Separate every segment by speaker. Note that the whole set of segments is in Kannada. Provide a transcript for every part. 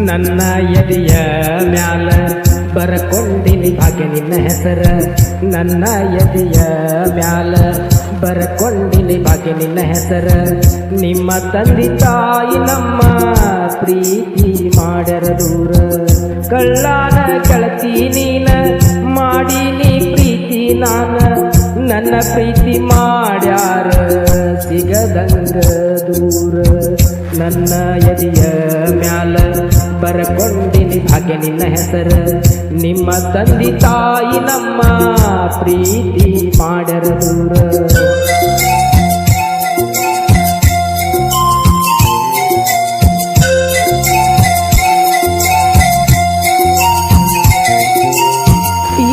Speaker 1: ನನ್ನ ಎದೆಯ ಮ್ಯಾಲ ಬರಕೊಂಡಿನಿ ಭಾಗ್ಯ ನಿನ್ನ ಹೆಸರ. ನನ್ನ ಎದೆಯ ಮ್ಯಾಲ ಬರಕೊಂಡಿನಿ ಭಾಗ್ಯ ನಿನ್ನ ಹೆಸರ. ನಿಮ್ಮ ತಂದೆ ತಾಯಿ ನಮ್ಮ ಪ್ರೀತಿ ಮಾಡ್ಯಾರ ದೂರ. ಕಳ್ಳಾನ ಗೆಳತಿ ನೀನ ಮಾಡೀನಿ ಪ್ರೀತಿ ನಾನ. ನನ್ನ ಪ್ರೀತಿ ಮಾಡ್ಯಾರ ಸಿಗದಂಗ ದೂರ. ನನ್ನ ಎದೆಯ ಮ್ಯಾಲ ಬರಕೊಂಡಿನಿ ಭಾಗ್ಯ ನಿನ್ನ ಹೆಸರ. ನಿಮ್ಮ ತಂದೆ ತಾಯಿ ನಮ್ಮ ಪ್ರೀತಿ ಮಾಡ್ಯಾರ ದೂರ.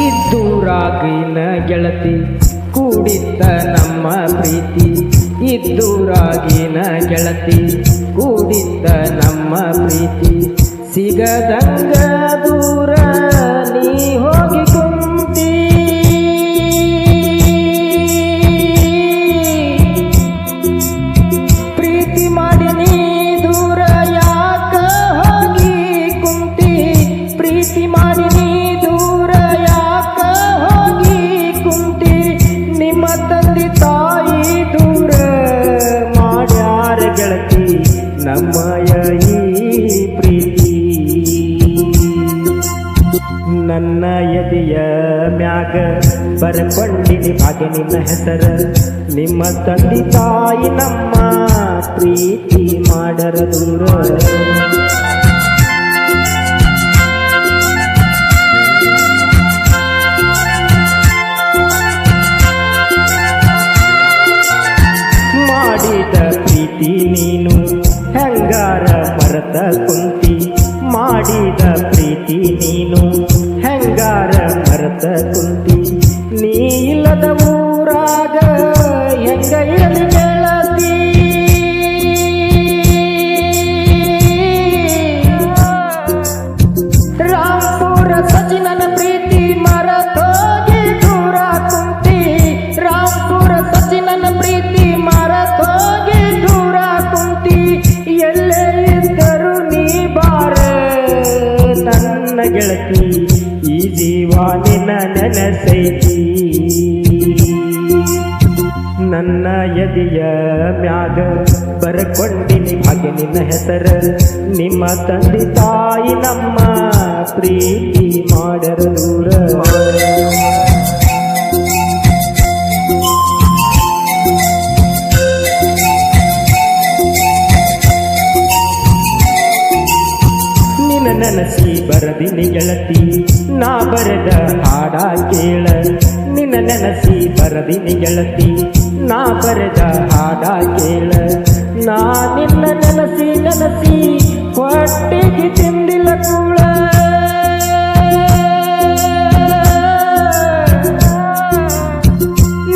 Speaker 1: ಇದ್ದೂರಾಗಿನ ಗೆಳತಿ ಕೂಡಿತ್ತ ನಮ್ಮ ಪ್ರೀತಿ. ಇದ್ದೂರಾಗಿನ ಗೆಳತಿ ಕೂಡಿತ್ತ ನಮ್ಮ ಪ್ರೀತಿ. ಸಿಗದಂಗ ದೂರ ನೀ ಹೋಗಿ ಕುಂತಿ. ಪ್ರೀತಿ ಮಾಡಿ ನೀ ದೂರ ಯಾಕ ಹೋಗಿ ಕುಂತಿ. ಪ್ರೀತಿ ಮಾಡಿ ನೀ ದೂರ ಯಾಕ ಹೋಗಿ ಕುಂತಿ. ನಿಮ್ಮ ತಂದೆ ತಾಯಿ ದೂರ ಮಾಡ್ಯಾರ ಗೆಳತಿ ನಮ್ಮಯ ಈ ಪ್ರೀತಿ. ನನ್ನ ಎದೆಯ ಮ್ಯಾಗ ಬರಕೊಂಡಿನಿ ಭಾಗ್ಯ ನಿನ್ನ ಹೆಸರ. ನಿಮ್ಮ ತಂದೆ ತಾಯಿ ನಮ್ಮ ಪ್ರೀತಿ ಮಾಡರ ದೂರ. ಮಾಡಿದ ಪ್ರೀತಿ ನೀನು ಹೆಂಗಾರ ಮರೆತ ಕುಂತಿ. ಮಾಡಿದ ಪ್ರೀತಿ ನೀನು ಹೆಂಗಾರ ಮರೆತ ಕುಂತಿ. ನೀ ಇಲ್ಲದ ಊರಾಗ ಹೆಂಗ ಇರಲಿ ಗೆಳತಿ. ರಾಂಪುರ ಸಚಿನನ ಪ್ರೀತಿ ಮರೆತೋಗಿ ದೂರ ಕುಂತಿ. ರಾಂಪುರ ಸಚಿನನ ಪ್ರೀತಿ ಮರೆತೋಗಿ ದೂರ ಕುಂತಿ. ಎಲ್ಲೇ ಇದ್ದರು ನೀ ಬಾರ ನನ್ನ ಗೆಳತಿ. ಈ ಜೀವ ನಿನ್ನ ನೆನಸೈತಿ. ನನ್ನ ಎದೆಯ ಮ್ಯಾಗ ಬರಕೊಂಡಿನಿ ಭಾಗ್ಯ ನಿನ್ನ ಹೆಸರ. ನಿಮ್ಮ ತಂದೆ ತಾಯಿ ನಮ್ಮ ಪ್ರೀತಿ ಮಾಡರ ದೂರ. ನೆನಸಿ ಬರದಿನಿ ಗೆಳತಿ ನಾ ಬರೆದ ಹಾಡ ಕೇಳ. ನಿನ್ನ ನೆನಸಿ ಬರದಿನಿ ಗೆಳತಿ ನಾ ಬರೆದ ಹಾಡ ಕೇಳ. ನಾ ನಿನ್ನ ನೆನಸಿ ನೆನಸಿ ಹೊಟ್ಟೆಗೆ ತಿಂದಿಲ್ಲ ಕೂಳ.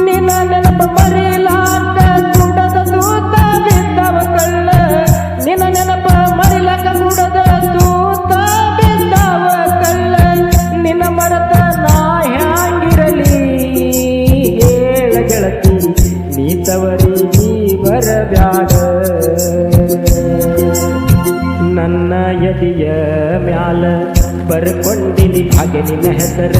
Speaker 1: ನಿನ್ನ ನೆನಪ ಮರಿಲಾಕ ಗುಡದ ತೂತ ಬಿದ್ದವ ಕಳ್ಳ. ನಿನ್ನ ನೆನಪ ಮರಿಲಾಕ ಗುಡದ ತೂತ ಬಿದ್ದವ ಕಳ್ಳ. ನಿನ್ನ ಮರತ ನಾ ಹ್ಯಾಂಗಿರಲಿ ಹೇಳ ಗೆಳತಿ. ನೀ ತವರಿಗೆ ಬರಬ್ಯಾಡ. ನನ್ನ ಎದೆಯ ಮ್ಯಾಲ ಬರಕೊಂಡಿನಿ ಭಾಗ್ಯ ನಿನ್ನ ಹೆಸರ.